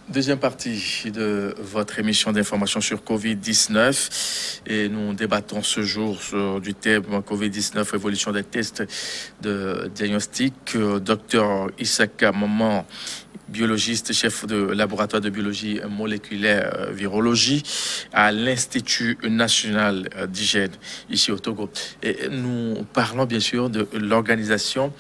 Deuxième partie de votre émission d'information sur Covid-19 et nous débattons ce jour du thème Covid-19, évolution des tests de diagnostic. Docteur Issaka Maman, biologiste, chef de laboratoire de biologie moléculaire virologie à l'Institut national d'hygiène ici au Togo. Et nous parlons bien sûr de l'organisation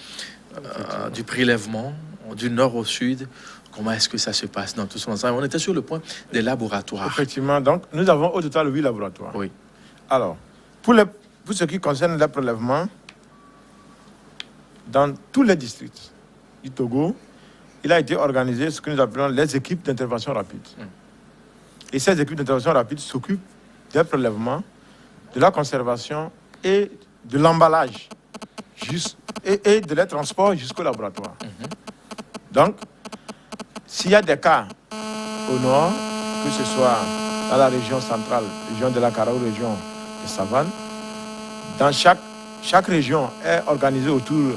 du prélèvement du nord au sud. Comment est-ce que ça se passe dans tout son ensemble? On était sur le point des laboratoires. Effectivement, donc nous avons au total 8 laboratoires. Oui. Alors, pour ce qui concerne les prélèvements, dans tous les districts du Togo, il a été organisé ce que nous appelons les équipes d'intervention rapide. Et ces équipes d'intervention rapide s'occupent des prélèvements, de la conservation et de l'emballage et de les transports jusqu'au laboratoire. Donc, s'il y a des cas au nord, que ce soit dans la région centrale, région de la Kara ou région de Savane, dans chaque région est organisée autour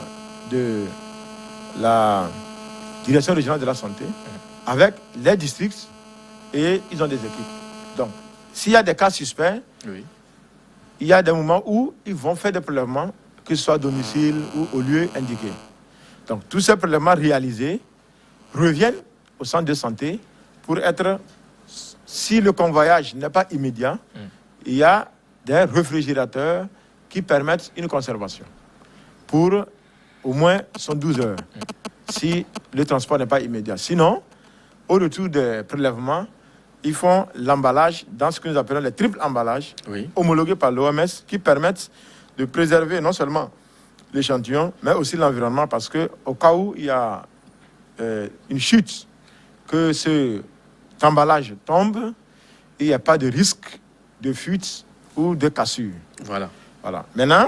de la direction régionale de la santé, avec les districts, et ils ont des équipes. Donc, s'il y a des cas suspects, il y a des moments où ils vont faire des prélèvements, que ce soit à domicile ou au lieu indiqué. Donc, tous ces prélèvements réalisés reviennent au centre de santé pour être, si le convoyage n'est pas immédiat, il y a des réfrigérateurs qui permettent une conservation pour au moins 112 heures, si le transport n'est pas immédiat. Sinon, au retour des prélèvements, ils font l'emballage dans ce que nous appelons les triples emballages, homologués par l'OMS, qui permettent de préserver non seulement l'échantillon, mais aussi l'environnement, parce qu'au cas où il y a une chute, que cet emballage tombe, il n'y a pas de risque de fuite ou de cassure. Voilà. Maintenant,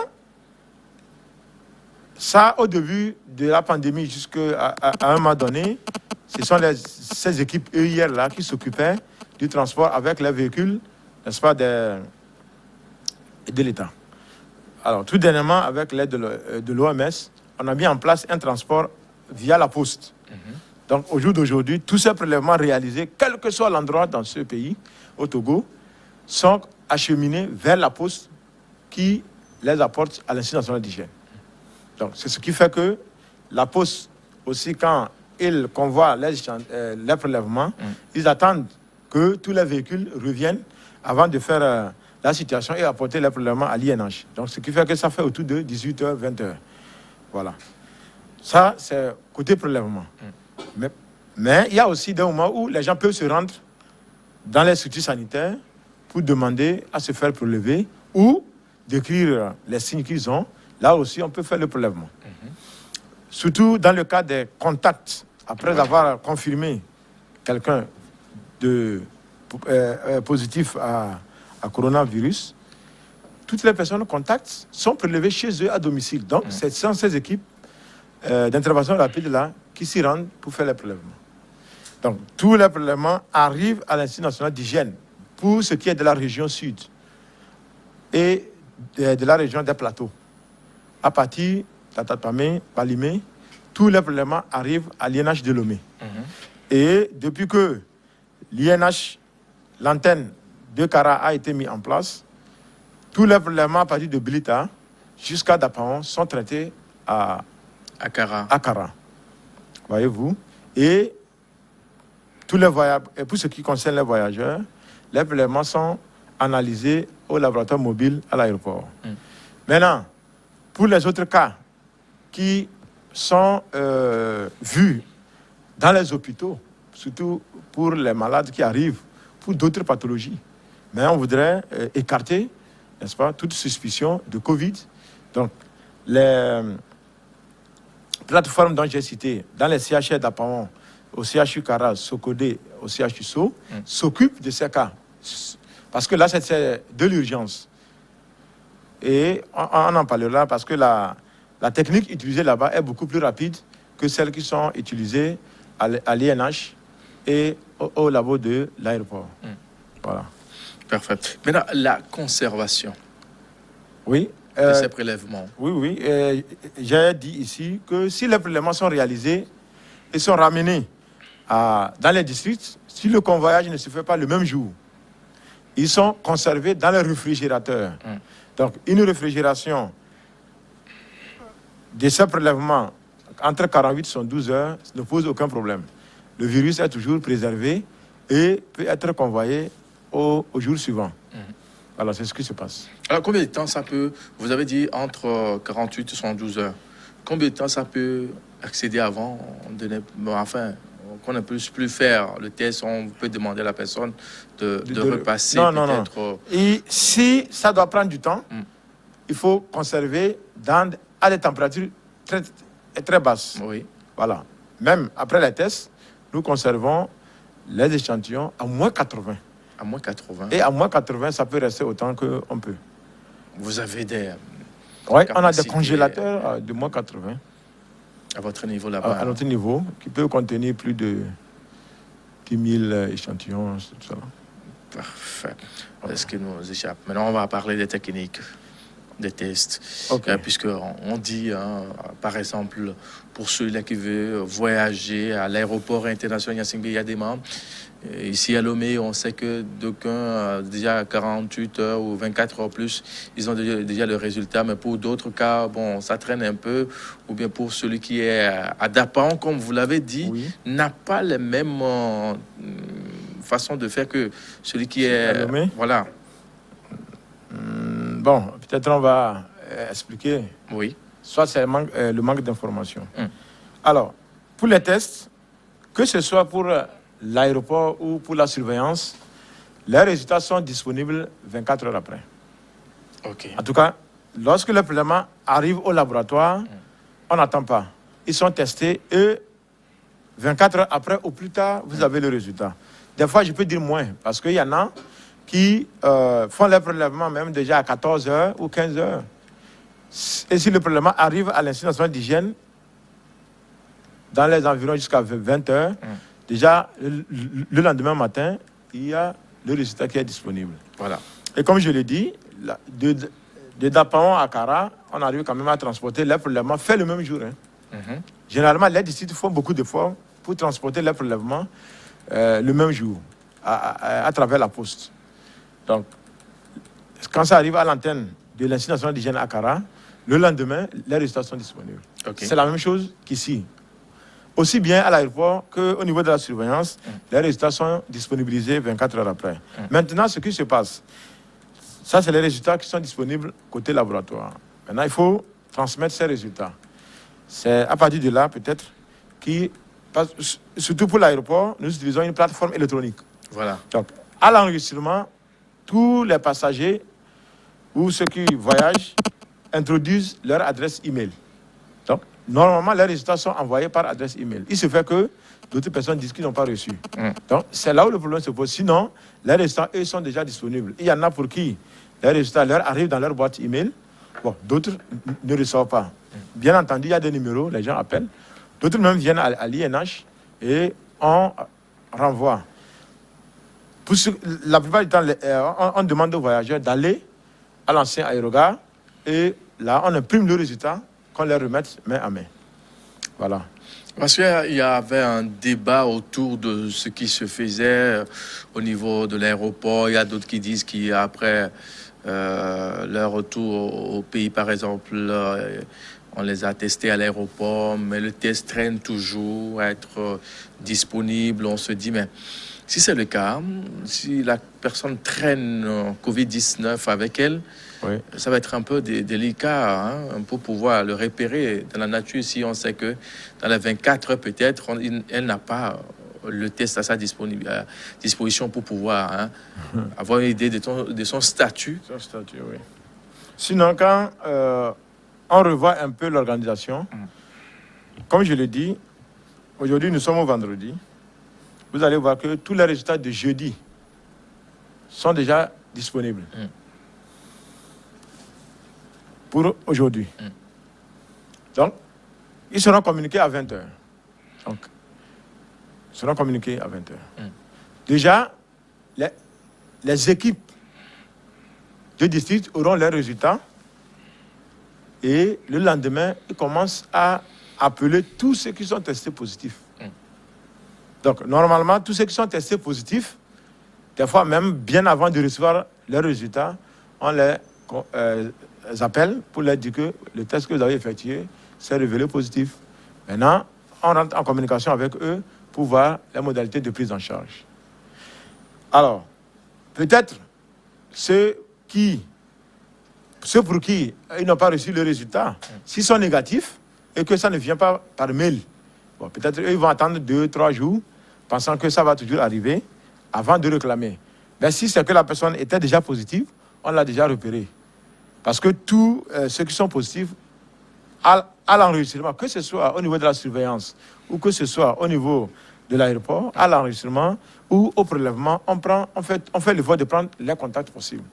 ça, au début de la pandémie, jusqu'à un moment donné, ce sont ces équipes EIR-là qui s'occupaient du transport avec les véhicules, n'est-ce pas, de l'État. Alors, tout dernièrement, avec l'aide de l'OMS, on a mis en place un transport via la poste. Donc, au jour d'aujourd'hui, tous ces prélèvements réalisés, quel que soit l'endroit dans ce pays, au Togo, sont acheminés vers la poste qui les apporte à l'Institut national d'hygiène. Donc, c'est ce qui fait que la poste, aussi, quand ils convoient les prélèvements, ils attendent que tous les véhicules reviennent avant de faire la situation et apporter les prélèvements à l'INH. Donc, ce qui fait que ça fait autour de 18h, 20h. Voilà. Ça, c'est côté prélèvement. Mais il y a aussi des moments où les gens peuvent se rendre dans les structures sanitaires pour demander à se faire prélever ou décrire les signes qu'ils ont. Là aussi, on peut faire le prélèvement. Surtout dans le cas des contacts, après avoir confirmé quelqu'un de positif à coronavirus, toutes les personnes contacts sont prélevées chez eux à domicile. Donc, ce sont ces équipes d'intervention rapide là qui s'y rendent pour faire les prélèvements. Donc, tous les prélèvements arrivent à l'Institut national d'hygiène pour ce qui est de la région sud et de la région des plateaux. À partir d'Atatpamé, Palimé, tous les prélèvements arrivent à l'INH de Lomé. Et depuis que l'INH, l'antenne de Kara a été mise en place, tous les prélèvements à partir de Bilita jusqu'à Dapaon sont traités à Kara. Voyez-vous. Et pour ce qui concerne les voyageurs, les prélèvements sont analysés au laboratoire mobile à l'aéroport. Maintenant, pour les autres cas qui sont vus dans les hôpitaux, surtout pour les malades qui arrivent pour d'autres pathologies, mais on voudrait écarter, n'est-ce pas, toute suspicion de Covid. Donc, les plateformes dont j'ai cité, dans les CHR d'Apaon, au CHU Kara, Sokodé, au CHU So, s'occupent de ces cas. Parce que là, c'est de l'urgence. Et on en parlera parce que la technique utilisée là-bas est beaucoup plus rapide que celles qui sont utilisées à l'INH et au labo de l'aéroport. Voilà. Parfait. Maintenant, la conservation. Oui. De ces prélèvements. Oui. J'ai dit ici que si les prélèvements sont réalisés et sont ramenés dans les districts, si le convoyage ne se fait pas le même jour, ils sont conservés dans les réfrigérateurs. Donc, une réfrigération de ces prélèvements entre 48 et 72 heures ne pose aucun problème. Le virus est toujours préservé et peut être convoyé au jour suivant. Voilà, c'est ce qui se passe. Alors, combien de temps ça peut... Vous avez dit entre 48 et 72 heures. Combien de temps ça peut accéder avant qu'on ne puisse plus faire le test? On peut demander à la personne de repasser peut-être... Non. Et si ça doit prendre du temps, il faut conserver à des températures très, très basses. Oui. Voilà. Même après les tests, nous conservons les échantillons à moins 80. À moins 80. Et à moins 80, ça peut rester autant qu'on peut. Vous avez des... Oui, on a des congélateurs de moins 80. À votre niveau là-bas? À notre niveau, qui peut contenir plus de 10 000 échantillons, tout ça. Parfait. Ce qui nous échappe. Maintenant, on va parler des techniques, des tests. Okay. Puisqu'on dit, par exemple, pour ceux-là qui veulent voyager à l'aéroport international Gnassingbé, il y a des membres. Ici à Lomé, on sait que d'aucuns, déjà 48 heures ou 24 heures plus, ils ont déjà le résultat. Mais pour d'autres cas, bon, ça traîne un peu. Ou bien pour celui qui est à Dapan, comme vous l'avez dit, n'a pas les mêmes façons de faire que celui qui est à Lomé. Voilà. Bon, peut-être on va expliquer. Oui. Soit c'est le manque d'information. Alors, pour les tests, que ce soit pour l'aéroport ou pour la surveillance, les résultats sont disponibles 24 heures après. Okay. En tout cas, lorsque le prélèvement arrive au laboratoire, on n'attend pas. Ils sont testés et 24 heures après, au plus tard, vous avez le résultat. Des fois, je peux dire moins, parce qu'il y en a qui font les prélèvements même déjà à 14 heures ou 15 heures. Et si le prélèvement arrive à l'Institut national d'hygiène, dans les environs jusqu'à 20 heures, déjà, le lendemain matin, il y a le résultat qui est disponible. Voilà. Et comme je l'ai dit, de Dapaon à Kara, on arrive quand même à transporter les prélèvements fait le même jour. Généralement, les districts font beaucoup d'efforts pour transporter les prélèvements le même jour, à travers la poste. Donc, quand ça arrive à l'antenne de l'Institut national d'hygiène à Kara, le lendemain, les résultats sont disponibles. Okay. C'est la même chose qu'ici. Aussi bien à l'aéroport qu'au niveau de la surveillance, les résultats sont disponibilisés 24 heures après. Maintenant, ce qui se passe, ça, c'est les résultats qui sont disponibles côté laboratoire. Maintenant, il faut transmettre ces résultats. C'est à partir de là, peut-être, surtout pour l'aéroport, nous utilisons une plateforme électronique. Voilà. Donc, à l'enregistrement, tous les passagers ou ceux qui voyagent introduisent leur adresse email. Donc, normalement, les résultats sont envoyés par adresse email. Il se fait que d'autres personnes disent qu'ils n'ont pas reçu. Donc, c'est là où le problème se pose. Sinon, les résultats, eux, sont déjà disponibles. Il y en a pour qui les résultats leur arrivent dans leur boîte email. Bon, d'autres ne reçoivent pas. Bien entendu, il y a des numéros, les gens appellent. D'autres même viennent à l'INH et on renvoie. La plupart du temps, on demande aux voyageurs d'aller à l'ancien aérogare et là, on imprime le résultat qu'on les remette main à main. Voilà. Parce qu'il y avait un débat autour de ce qui se faisait au niveau de l'aéroport. Il y a d'autres qui disent qu'après leur retour au pays, par exemple, on les a testés à l'aéroport, mais le test traîne toujours à être disponible. On se dit, mais si c'est le cas, si la personne traîne Covid-19 avec elle, ça va être un peu délicat pour pouvoir le repérer dans la nature. Si on sait que dans les 24 heures, peut-être, elle n'a pas le test à sa disposition pour pouvoir avoir une idée de son statut. Son statut, oui. Sinon, quand on revoit un peu l'organisation, comme je l'ai dit, aujourd'hui, nous sommes au vendredi. Vous allez voir que tous les résultats de jeudi sont déjà disponibles. Pour aujourd'hui. Donc, ils seront communiqués à 20h. Donc, ils seront communiqués à 20h. Déjà, les équipes de district auront leurs résultats et le lendemain, ils commencent à appeler tous ceux qui sont testés positifs. Donc, normalement, tous ceux qui sont testés positifs, des fois même bien avant de recevoir leurs résultats, on les appelle pour leur dire que le test que vous avez effectué s'est révélé positif. Maintenant, on rentre en communication avec eux pour voir les modalités de prise en charge. Alors, peut-être ceux pour qui ils n'ont pas reçu le résultat, s'ils sont négatifs et que ça ne vient pas par mail, bon, peut-être eux, ils vont attendre 2-3 jours, pensant que ça va toujours arriver, avant de réclamer. Mais si c'est que la personne était déjà positive, on l'a déjà repéré. Parce que tous ceux qui sont positifs, à l'enregistrement, que ce soit au niveau de la surveillance ou que ce soit au niveau de l'aéroport, à l'enregistrement ou au prélèvement, on fait l'effort de prendre les contacts possibles.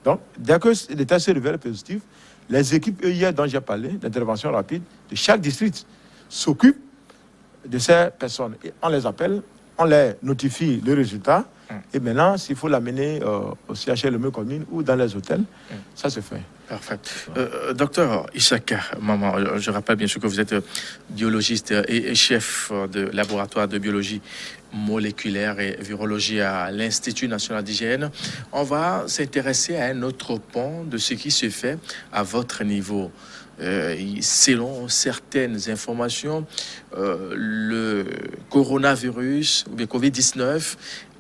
Donc, dès que les tests se révèlent positifs, les équipes EIR dont j'ai parlé, d'intervention rapide, de chaque district, s'occupent de ces personnes. Et on les appelle, on les notifie le résultat, et maintenant, s'il faut l'amener au CHLM commune ou dans les hôtels, ça se fait. Parfait. Docteur Ishaka Maman, je rappelle bien sûr que vous êtes biologiste et chef de laboratoire de biologie moléculaire et virologie à l'Institut national d'hygiène. On va s'intéresser à un autre pan de ce qui se fait à votre niveau. Selon certaines informations, le coronavirus ou le Covid-19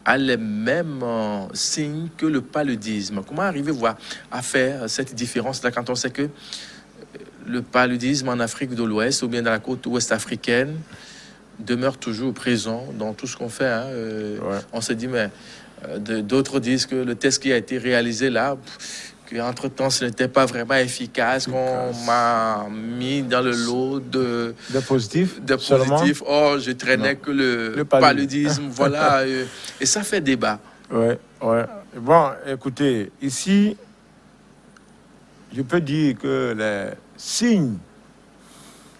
a les mêmes signes que le paludisme. Comment arrivez-vous à faire cette différence-là quand on sait que le paludisme en Afrique de l'Ouest ou bien dans la côte ouest africaine demeure toujours présent dans tout ce qu'on fait, hein? On se dit, mais d'autres disent que le test qui a été réalisé là, qu'entre-temps, ce n'était pas vraiment efficace, qu'on m'a mis dans le lot de positifs. Oh, je traînais que le paludisme, voilà. Et ça fait débat. Ouais. Bon, écoutez, ici, je peux dire que les signes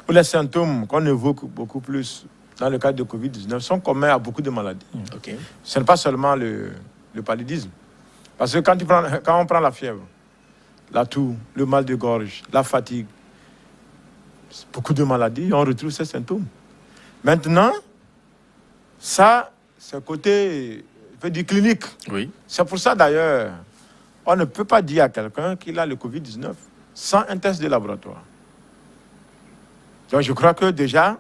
ou les symptômes qu'on évoque beaucoup plus dans le cadre de Covid-19 sont communs à beaucoup de maladies. Okay. Ce n'est pas seulement le paludisme. Parce que quand on prend la fièvre, la toux, le mal de gorge, la fatigue, beaucoup de maladies, on retrouve ces symptômes. Maintenant, ça, c'est côté, je peux dire, clinique. Oui. C'est pour ça, d'ailleurs, on ne peut pas dire à quelqu'un qu'il a le Covid-19 sans un test de laboratoire. Donc, je crois que déjà,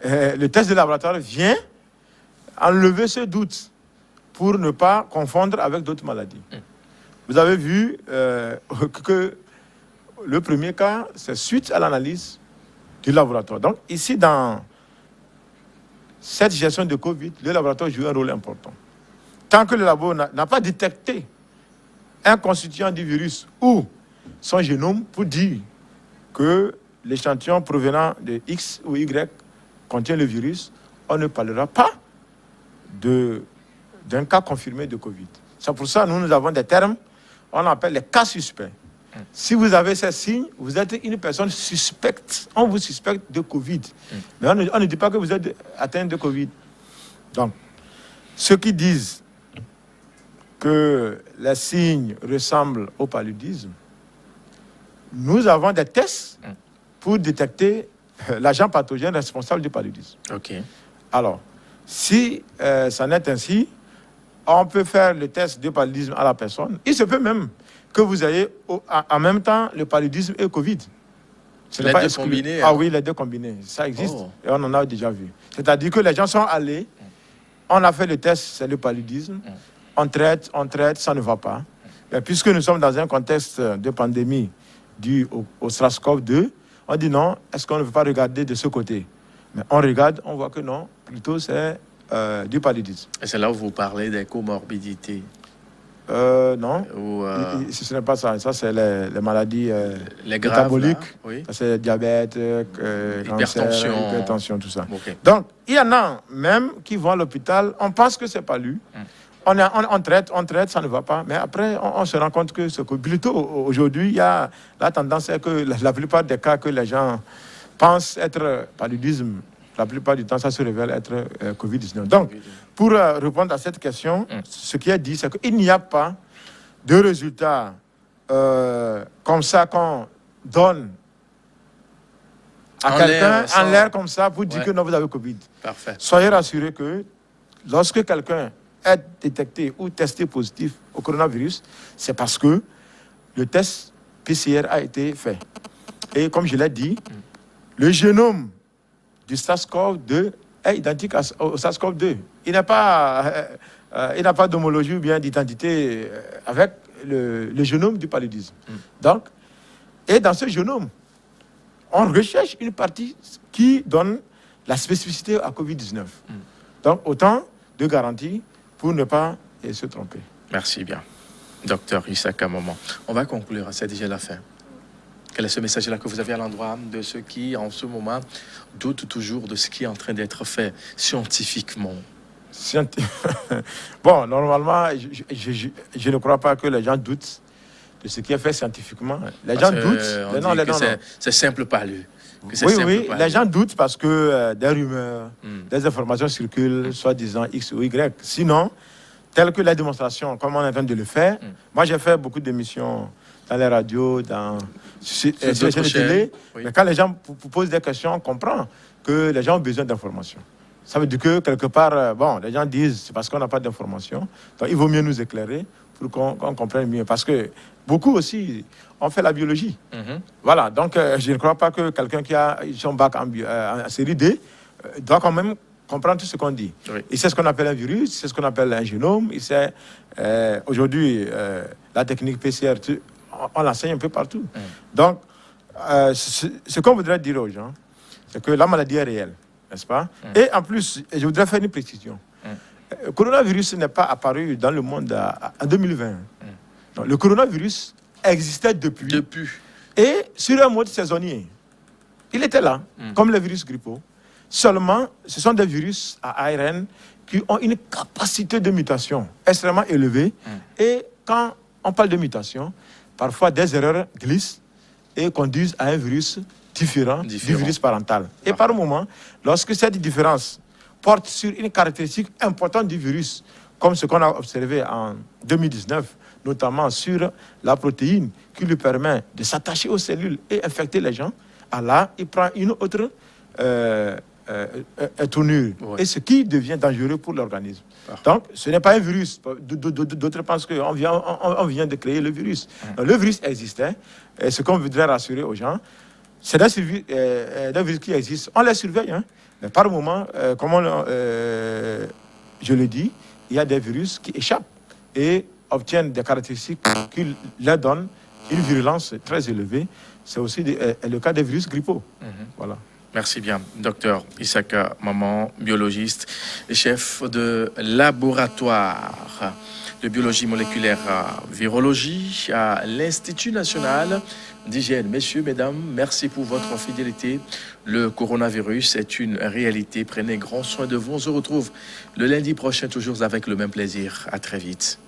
le test de laboratoire vient enlever ce doute pour ne pas confondre avec d'autres maladies. Vous avez vu que le premier cas, c'est suite à l'analyse du laboratoire. Donc, ici, dans cette gestion de Covid, le laboratoire joue un rôle important. Tant que le labo n'a pas détecté un constituant du virus ou son génome pour dire que l'échantillon provenant de X ou Y contient le virus, on ne parlera pas d'un cas confirmé de Covid. C'est pour ça que nous avons des termes, on appelle les cas suspects. Si vous avez ces signes, vous êtes une personne suspecte. On vous suspecte de Covid. Mais on ne dit pas que vous êtes atteint de Covid. Donc, ceux qui disent que les signes ressemblent au paludisme, nous avons des tests pour détecter l'agent pathogène responsable du paludisme. Okay. Alors, si ça n'est ainsi, on peut faire le test de paludisme à la personne. Il se peut même que vous ayez en même temps le paludisme et le Covid. Ce n'est pas deux combinés. Ah oui, les deux combinés. Ça existe et on en a déjà vu. C'est-à-dire que les gens sont allés, on a fait le test, c'est le paludisme. On traite, ça ne va pas. Et puisque nous sommes dans un contexte de pandémie dû au SARS-CoV-2, on dit non, est-ce qu'on ne veut pas regarder de ce côté? Mais on regarde, on voit que non, plutôt c'est du paludisme. Et c'est là où vous parlez des comorbidités. Non, ce n'est pas ça. Ça, c'est les maladies les graves, métaboliques. là, oui. C'est diabète, cancer, hypertension, tout ça. Okay. Donc, il y en a même qui vont à l'hôpital, on pense que c'est pas lui. On traite, ça ne va pas. Mais après, on se rend compte que plutôt aujourd'hui, il y a la tendance est que la plupart des cas que les gens pensent être paludisme, la plupart du temps, ça se révèle être Covid-19. Donc, pour répondre à cette question, ce qui est dit, c'est qu'il n'y a pas de résultats comme ça qu'on donne à quelqu'un en l'air comme ça pour dire que non, vous avez Covid. Parfait. Soyez rassurés que lorsque quelqu'un est détecté ou testé positif au coronavirus, c'est parce que le test PCR a été fait. Et comme je l'ai dit, le génome du SARS-CoV-2 est identique au SARS-CoV-2. Il n'a pas d'homologie ou bien d'identité avec le génome du paludisme. Donc, et dans ce génome, on recherche une partie qui donne la spécificité à Covid-19. Donc, autant de garanties pour ne pas se tromper. Merci bien. Docteur Isaka Maman. On va conclure, c'est déjà la fin. Quel est ce message-là que vous avez à l'endroit de ceux qui, en ce moment, doutent toujours de ce qui est en train d'être fait scientifiquement? Bon, normalement, je ne crois pas que les gens doutent de ce qui est fait scientifiquement. Les gens doutent. C'est simple par lui. Oui, les gens doutent parce que des rumeurs, des informations circulent, soi-disant X ou Y. Sinon, telle que la démonstration, comme on est en train de le faire, moi j'ai fait beaucoup d'émissions dans les radios, sur les télé, oui. Mais quand les gens posent des questions, on comprend que les gens ont besoin d'informations. Ça veut dire que quelque part, les gens disent c'est parce qu'on n'a pas d'informations. Donc il vaut mieux nous éclairer pour qu'on comprenne mieux. Parce que beaucoup aussi ont fait la biologie. Voilà, donc je ne crois pas que quelqu'un qui a son bac en série D doit quand même comprendre tout ce qu'on dit. Oui. Il sait ce qu'on appelle un virus, c'est ce qu'on appelle un génome. Il sait aujourd'hui la technique PCR, on l'enseigne un peu partout. Donc, ce qu'on voudrait dire aux gens, c'est que la maladie est réelle, n'est-ce pas? Et en plus, je voudrais faire une précision. Le coronavirus n'est pas apparu dans le monde en 2020. Donc, le coronavirus existait depuis. Et sur un mode saisonnier. Il était là, comme le virus grippaux. Seulement, ce sont des virus à ARN qui ont une capacité de mutation extrêmement élevée. Et quand on parle de mutation, parfois des erreurs glissent et conduisent à un virus différent. Du virus parental. Et par moment, lorsque cette différence porte sur une caractéristique importante du virus, comme ce qu'on a observé en 2019, notamment sur la protéine qui lui permet de s'attacher aux cellules et infecter les gens, là, il prend une autre tournure. Ouais. Et ce qui devient dangereux pour l'organisme. Donc, ce n'est pas un virus. D'autres pensent qu'on vient de créer le virus. Donc, le virus existait. Et ce qu'on voudrait rassurer aux gens, c'est des virus qui existent. On les surveille. Mais par moment, comme je le dis, il y a des virus qui échappent et obtiennent des caractéristiques qui leur donnent une virulence très élevée. C'est aussi le cas des virus grippaux. Voilà. Merci bien, docteur Isaka Maman, biologiste et chef de laboratoire de biologie moléculaire virologie à l'Institut national d'hygiène. Messieurs, mesdames, merci pour votre fidélité. Le coronavirus est une réalité. Prenez grand soin de vous. On se retrouve le lundi prochain, toujours avec le même plaisir. À très vite.